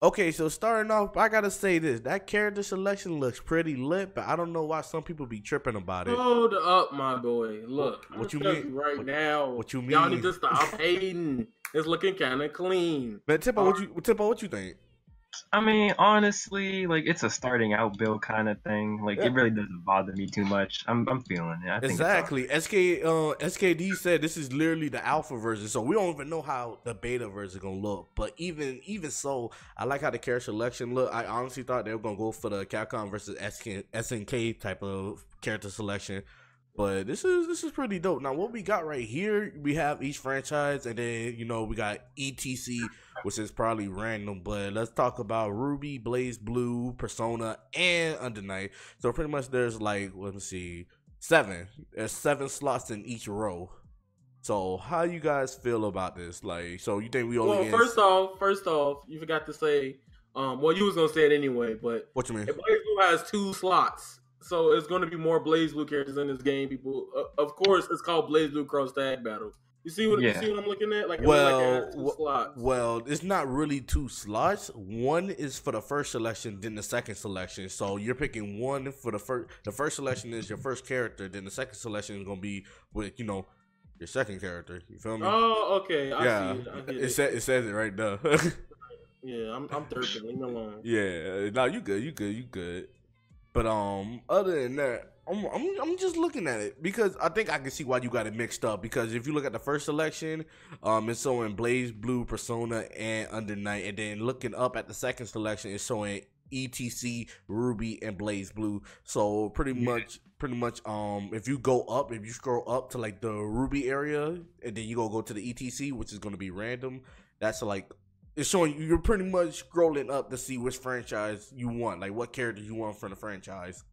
Okay, so starting off, I gotta say this: that character selection looks pretty lit, but I don't know why some people be tripping about it. Hold up, my boy. Look, I'm What you telling mean? you right now. What you Y'all need mean, to stop hating. It's looking kind of clean. man? Tipo, what you think? I mean, honestly, like it's a starting out build kind of thing. Like Yeah. it really doesn't bother me too much. I'm feeling it. I think Exactly. SKD said this is literally the alpha version, so we don't even know how the beta version is gonna look. But even so, I like how the character selection look. I honestly thought they were gonna go for the Capcom versus SNK type of character selection. But this is pretty dope. It's what we got right here. We have each franchise, and then we got ETC, which is probably random. But let's talk about Ruby, BlazBlue, Persona, and Under Night. So pretty much there's like, let me see, 7. There's 7 slots in each row. So how you guys feel about this? Like, so you think we only? Well, first off, you forgot to say. Well, you was gonna say it anyway, but What you mean? BlazBlue has 2 slots. So it's going to be more BlazBlue characters in this game. People, of course, it's called BlazBlue Cross Tag Battle. You see what I'm looking at? Like, well, it's not really 2 slots. One is for the first selection, then the second selection. So you're picking one for the first. The first selection is your first character. Then the second selection is going to be with your second character. You feel me? Oh, okay. I see it. It says it right there. Yeah, I'm derping. Leave me alone. Yeah, no, you good. But other than that, I'm just looking at it because I think I can see why you got it mixed up. Because if you look at the first selection, it's showing BlazBlue, Persona, and Under Night, and then looking up at the second selection, it's showing ETC, Ruby, and BlazBlue. So pretty much, if you scroll up to like the Ruby area, and then you go to the ETC, which is going to be random, that's like. It's showing you're pretty much scrolling up to see which franchise you want, like what character you want from the franchise.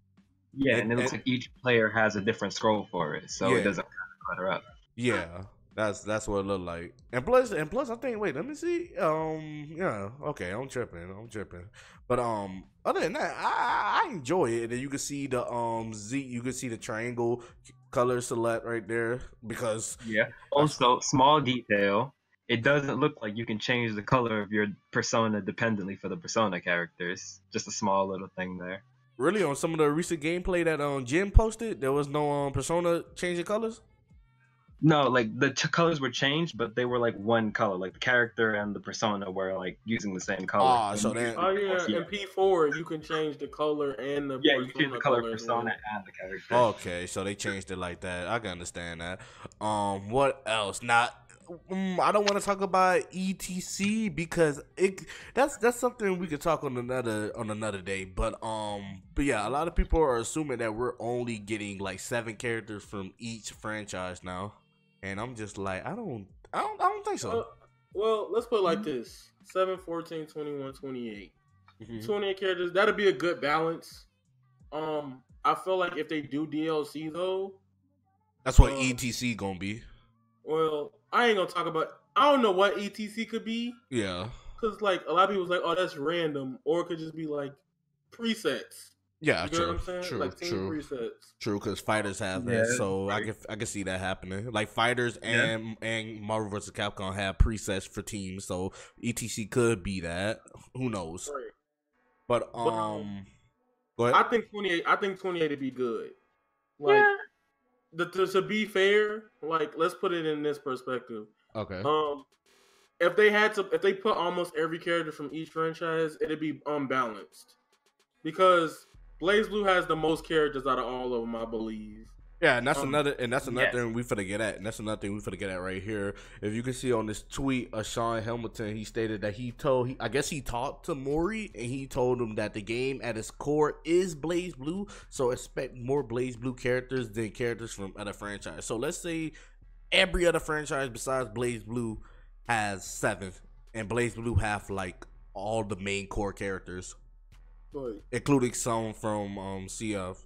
Yeah, and it looks like each player has a different scroll for it, so it doesn't clutter up. Yeah, that's what it looked like. And plus, I think. Wait, let me see. Yeah, okay, I'm tripping. But other than that, I enjoy it. And then you can see the you can see the triangle color select right there because Also, small detail. It doesn't look like you can change the color of your persona dependently for the persona characters. Just a small little thing there. Really, on some of the recent gameplay that Jim posted, there was no persona changing colors? No, like the colors were changed, but they were like one color. Like the character and the persona were like using the same color. So then, in P4 you can change the color and the you change the color persona and the character. Okay, so they changed it like that. I can understand that. What else? I don't want to talk about ETC because that's something we could talk on another day. But yeah, a lot of people are assuming that we're only getting like 7 characters from each franchise now, and I'm just like, I don't think so. Well, let's put it like this: 7, 14, 21, 28. 28 characters. That'll be a good balance. I feel like if they do DLC though, that's what ETC gonna be. Well, I ain't gonna talk about. I don't know what ETC could be. Yeah, because like a lot of people was like, "Oh, that's random," or it could just be like presets. Yeah, you know what I'm saying? True, like team presets. True, because fighters have that, so I can see that happening. Like fighters and Marvel vs. Capcom have presets for teams, so ETC could be that. Who knows? Right. But go ahead. I think 28. I think 28 would be good. Like, to be fair, like let's put it in this perspective. Okay. If they put almost every character from each franchise, it'd be unbalanced because BlazBlue has the most characters out of all of them, I believe. Yeah, and that's another thing we finna get at, and that's another thing we finna get at right here. If you can see on this tweet of Sean Hamilton, he stated that he talked to Mori, and he told him that the game at its core is BlazBlue, so expect more BlazBlue characters than characters from other franchises. So let's say every other franchise besides BlazBlue has 7, and BlazBlue have like all the main core characters, including some from CF.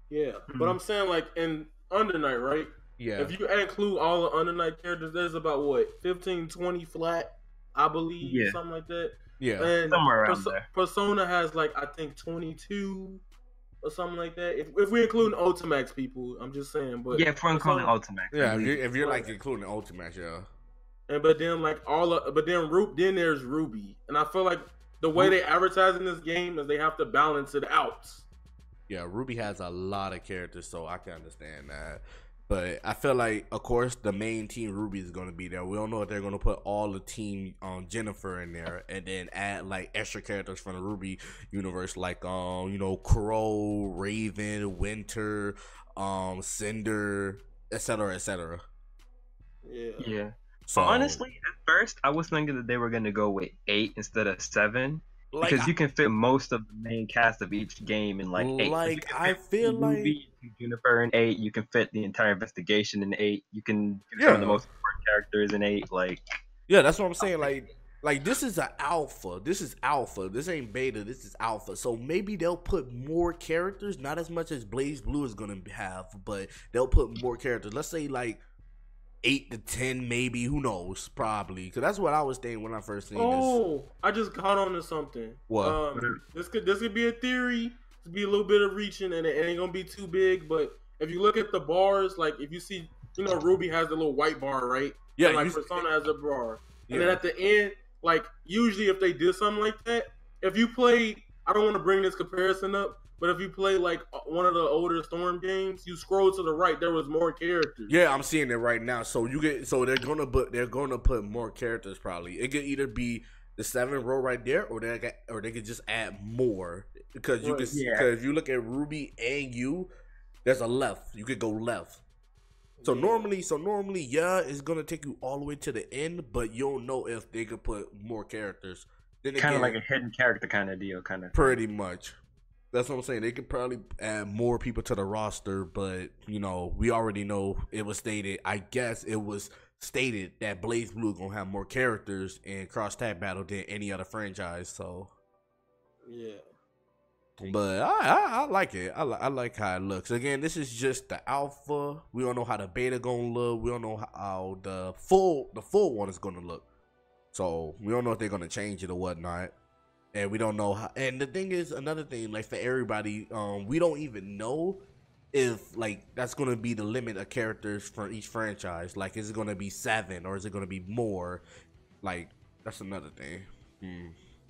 Yeah, but I'm saying like in Under Night, right? Yeah. If you include all the Under Night characters, there's about what 15, 20 flat, I believe, something like that. Yeah, and somewhere around there. Persona has like I think 22 or something like that. If we include Ultimax people, I'm just saying. But if we're including Ultimax, if you're like including Ultimax, yeah. and but then like then there's Ruby, and I feel like the way they advertise in this game is they have to balance it out. Yeah, Ruby has a lot of characters, so I can understand that. But I feel like, of course, the main team Ruby is going to be there. We don't know if they're going to put all the team Jennifer in there and then add like extra characters from the Ruby universe, like you know, Crow, Raven, Winter, Cinder, etc., etc. Yeah. So Honestly, at first I was thinking that they were gonna go with 8 instead of 7. like, Because you can fit most of the main cast of each game in like 8. like I feel like Ruby, Juniper in 8. You can fit the entire investigation in 8. You can fit some of the most important characters in 8. Like, yeah, that's what I'm saying. Like this is an alpha. This is alpha. This ain't beta. This is alpha. So maybe they'll put more characters, not as much as BlazBlue is gonna have, but they'll put more characters. Let's say like 8 to 10, maybe. Who knows? Probably, because that's what I was thinking when I first seen this. Oh, I just caught on to something. What? This could be a theory. To be a little bit of reaching, and it ain't gonna be too big. But if you look at the bars, like if you see, you know, Ruby has the little white bar, right? Yeah. And like Persona has a bar, Yeah. and then at the end, like usually if they did something like that, if you play, I don't want to bring this comparison up, but if you play like one of the older Storm games, you scroll to the right, there was more characters. Yeah, I'm seeing it right now. So they're gonna put more characters probably. It could either be the 7 row right there, or they could just add more, because you because if you look at Ruby and you, there's a left. You could go left. So normally, yeah, it's gonna take you all the way to the end, but you don't know if they could put more characters. Then kind of like a hidden character kind of deal, kind of. Pretty much. That's what I'm saying. They could probably add more people to the roster, but you know, we already know it was stated. I guess it was stated that BlazBlue gonna have more characters in Cross Tag Battle than any other franchise. So yeah. But I like it. I like how it looks. Again, this is just the alpha. We don't know how the beta gonna look. We don't know how the full one is gonna look. So we don't know if they're gonna change it or whatnot. And we don't know how. And the thing is, another thing, like for everybody, we don't even know if like that's gonna be the limit of characters for each franchise. Like, is it gonna be 7 or is it gonna be more? Like, that's another thing.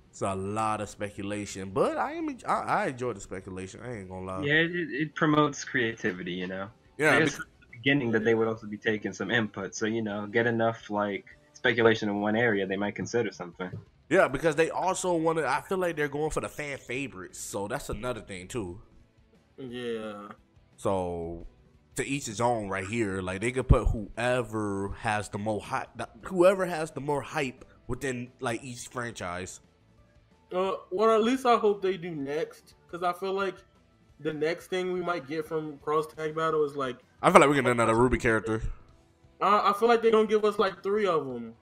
It's a lot of speculation, but I enjoy the speculation. I ain't gonna lie. Yeah, it promotes creativity, you know. Yeah. I guess at the beginning that they would also be taking some input, so you know, get enough like speculation in one area, they might consider something. Yeah, because they also want to. I feel like they're going for the fan favorites, so that's another thing too. Yeah. So to each his own, right here. Like they could put whoever has the more hype within like each franchise. Well, at least I hope they do next, because I feel like the next thing we might get from Cross Tag Battle is like. I feel like we're getting another Ruby character. I feel like they're gonna give us like 3 of them.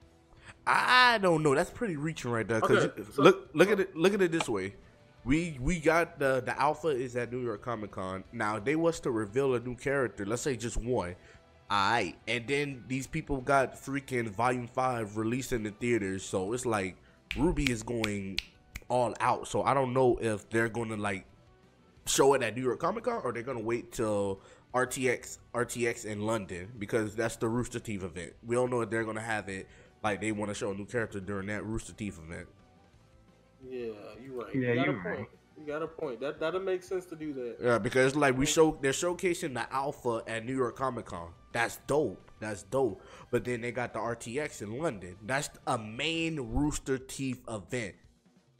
I don't know. That's pretty reaching right there. Cause Okay, so, look at it this way. We got the alpha is at New York Comic Con. Now they was to reveal a new character. Let's say just one. Alright, and then these people got freaking Volume 5 released in the theaters. So it's like Ruby is going all out. So I don't know if they're gonna like show it at New York Comic Con or they're gonna wait till RTX in London, because that's the Rooster Teeth event. We don't know if they're gonna have it like they want to show a new character during that Rooster Teeth event. Yeah, you're right. Yeah, you you're right. You got a point. That'll make sense to do that. Yeah, because like they're showcasing the alpha at New York Comic Con. That's dope. But then they got the RTX in London. That's a main Rooster Teeth event.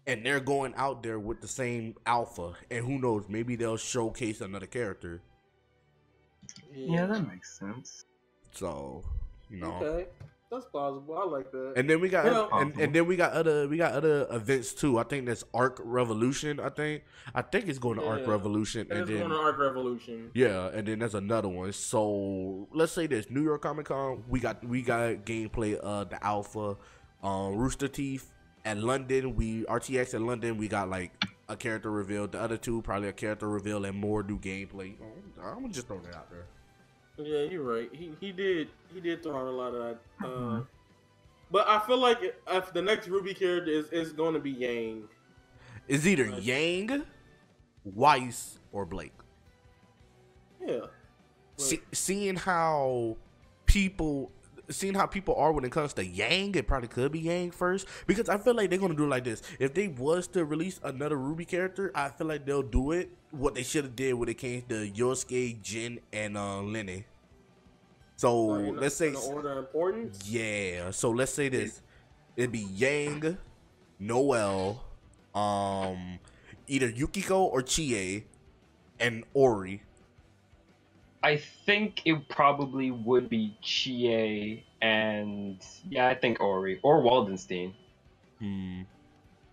And they're going out there with the same alpha. And who knows, maybe they'll showcase another character. Yeah, that makes sense. So, you know. Okay. That's plausible. I like that. And then we got and then we got other events too. I think that's Arc Revolution. I think it's going to Arc Revolution, and then going to Arc Revolution. Yeah, and then there's another one. So let's say this New York Comic Con. We got gameplay of the alpha, Rooster Teeth at London. RTX at London. We got like a character reveal. The other two probably a character reveal and more new gameplay. I'm gonna just throw that out there. Yeah, you're right. He did throw out a lot of that. But I feel like if the next Ruby character is going to be Yang. It's either Yang, Weiss, or Blake. Yeah. Seeing how people, seeing how people are when it comes to Yang, it probably could be Yang first, because I feel like they're gonna do it like this. If they was to release another Ruby character, I feel like they'll do it what they should have did when it came to Yosuke, Jin, and Lene. So let's say in order of importance. Yeah. So let's say this. It'd be Yang, Noelle, either Yukiko or Chie, and Ori. I think it probably would be Chie and I think Ori or Waldenstein.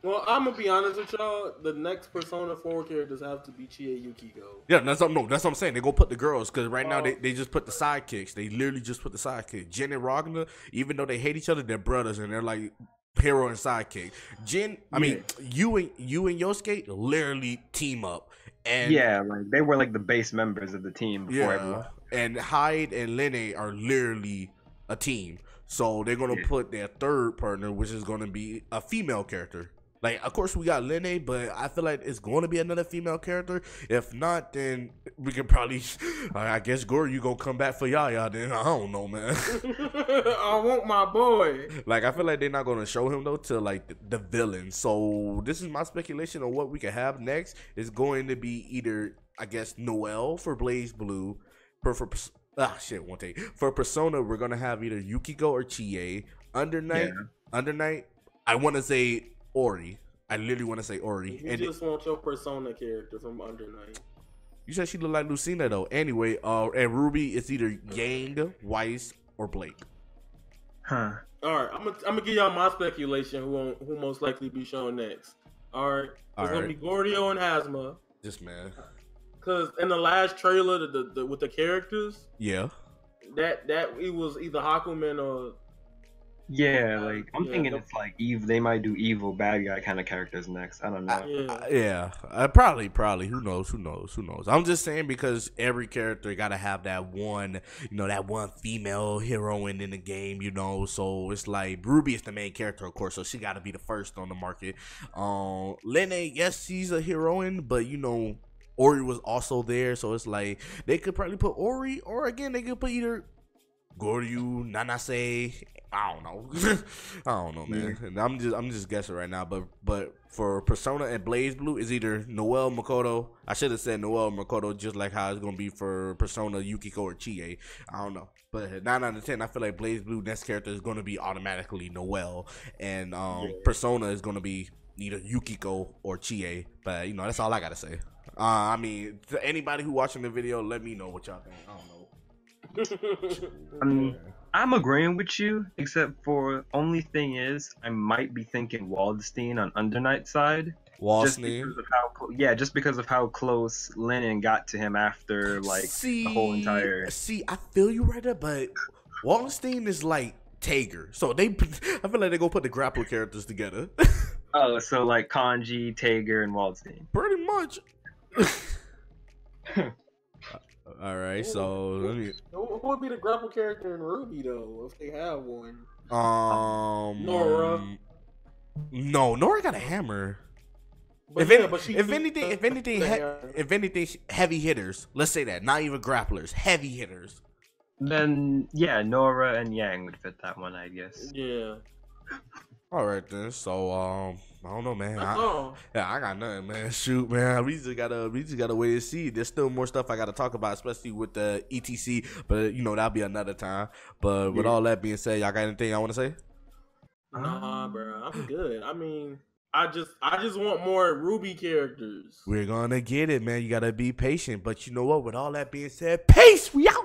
Well, I'm gonna be honest with y'all. The next Persona 4 characters have to be Chie Yukiko. Yeah, that's what I'm saying. They go put the girls because right now they just put the sidekicks. They literally just put the sidekicks. Jin and Ragnar, even though they hate each other, they're brothers and they're like hero and sidekick. Jin, I mean, you and Yosuke literally team up. And like they were like the base members of the team before everyone. And Hyde and Lene are literally a team. So they're gonna put their third partner, which is gonna be a female character. Like, of course, we got Lene, but I feel like it's going to be another female character. If not, then we can probably, I guess, Gory, you gonna come back for Yaya. Then I don't know, man. I want my boy. Like, I feel like they're not gonna show him though till like the villain. So this is my speculation on what we can have next. Is going to be either, I guess, Noelle for BlazBlue, for Persona, we're gonna have either Yukiko or Chie. Under Night, I want to say Ori. I literally want to say Ori. You just want your Persona character from Under Night. You said she looked like Lucina though. Anyway, and Ruby is either Yang, Weiss, or Blake. All right, I'm gonna give y'all my speculation. Who most likely be shown next? All right, it's gonna be Gordio and Hazma. This man. Cause in the last trailer, the with the characters, that it was either Hakumen or. Yeah, like I'm thinking it's like they might do evil bad guy kind of characters next. I don't know. Probably. Who knows? I'm just saying because every character gotta have that one, that one female heroine in the game, So it's like Ruby is the main character, of course, so she gotta be the first on the market. Lene, yes, she's a heroine, but Ori was also there, so it's like they could probably put Ori, or again they could put either Goryu, Nanase. I don't know, man. And I'm just guessing right now, but for Persona and BlazBlue is either Noelle, Makoto. I should have said Noelle, Makoto, just like how it's gonna be for Persona, Yukiko, or Chie. I don't know, but 9 out of 10, I feel like BlazBlue next character is gonna be automatically Noelle, and Persona is gonna be either Yukiko or Chie. But that's all I gotta say. I mean, to anybody who watching the video, let me know what y'all think. I don't know. I'm agreeing with you, except for only thing is I might be thinking Waldenstein on Undernight side. Just because of how close Lennon got to him after the whole entire. I feel you right there, but Waldenstein is like Tager, so I feel like they gonna put the grapple characters together. Oh, so like Kanji, Tager, and Waldenstein. Pretty much. All right, so who would be the grapple character in Ruby though, if they have one? Nora. No, Nora got a hammer. But if anything, heavy hitters. Let's say that, not even grapplers, heavy hitters. Then Nora and Yang would fit that one, I guess. Yeah. All right then. So I don't know, man. I got nothing, man. Shoot, man. We just gotta wait and see. There's still more stuff I gotta talk about, especially with the ETC. But that'll be another time. But with all that being said, y'all got anything I want to say? Nah, bro. I'm good. I mean, I just want more Ruby characters. We're gonna get it, man. You gotta be patient. But you know what? With all that being said, peace. We out.